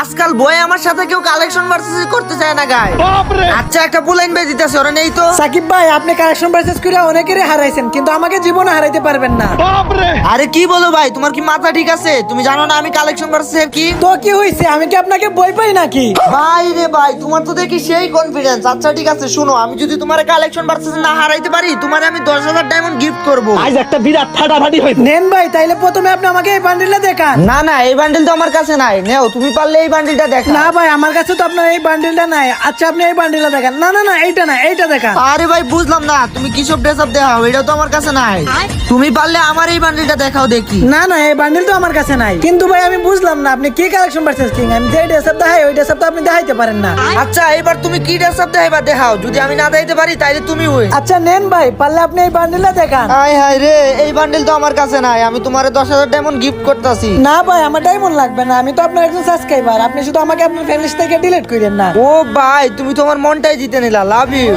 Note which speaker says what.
Speaker 1: আজকাল বই আমার সাথে কেউ কালেকশন ভার্সেস করতে চায় না গায়। আচ্ছা একটা বুলাইন ভাই দিতেছে ওরা নেই তো।
Speaker 2: সাকিব ভাই আপনি কালেকশন ভার্সেস করে অনেকেরই হারাইছেন, কিন্তু আমাকে জীবনে হারাইতে পারবেন না।
Speaker 1: আরে কি বলো ভাই, তোমার কি মাথা ঠিক আছে? তুমি জানো না আমি কালেকশন ভার্সেস কি?
Speaker 2: তো কি হইছে, আমি কি আপনাকে বই পাই নাকি?
Speaker 1: ভাই রে ভাই, তোমার তো দেখি সেই কনফিডেন্স। আচ্ছা ঠিক আছে শুনো, আমি যদি তোমার কালেকশন ভার্সেস না হারাইতে পারি, তোমার আমি 10,000 ডায়মন্ড গিফট করব।
Speaker 3: আজ একটা বিরাট ফাটাফাটি হইছে।
Speaker 2: নেন ভাই, তাইলে প্রথমে আপনি আমাকে এই বান্ডিলটা দেখান।
Speaker 1: না না, এই বান্ডিল তো আমার কাছে নাই। নেও, তুমি পারলে এই বান্ডিলটা দেখো।
Speaker 2: না ভাই, আমার কাছে তো আপনার এই বান্ডিলটা নাই। আচ্ছা আপনি এই বান্ডিলটা দেখান। না না না, এইটা না, এইটা দেখান।
Speaker 1: আরে ভাই বুঝলাম না, তুমি কি সব ড্রেস আপ দেখাও? এটা তো আমার কাছে নাই। তুমি পারলে আমার এই বান্ডিলটা দেখাও দেখি।
Speaker 2: না না, এই বান্ডিল তো আমার কাছে নাই। কিন্তু ভাই আমি বুঝলাম না, আপনি কি কালেকশন ভার্সেস কিং? আমি যে ড্রেস আপ দেখাই ওই ড্রেস আপ তো আপনি দেখাইতে পারেন না।
Speaker 1: আচ্ছা এবার তুমি কি ড্রেস আপ দেখাইবা দেখাও। যদি আমি না দেখাইতে পারি তাইলে তুমি হই।
Speaker 2: আচ্ছা নেন ভাই, পারলে আপনি এই বান্ডিলটা দেখান।
Speaker 1: হাই হাই রে, এই বান্ডিল তো আমার কাছে নাই। আমি তোমারে 10,000 ডায়মন্ড গিফট করতেছি।
Speaker 2: না ভাই, আমার ডায়মন্ড লাগবে না। আমি তো আপনার একজন সাবস্ক্রাইবার। আপনি শুধু আমাকে আপনার ফ্যামিলি থেকে ডিলিট করেন না।
Speaker 1: ও ভাই, তুমি তোমার মনটাই জিতে নিলা। Love you.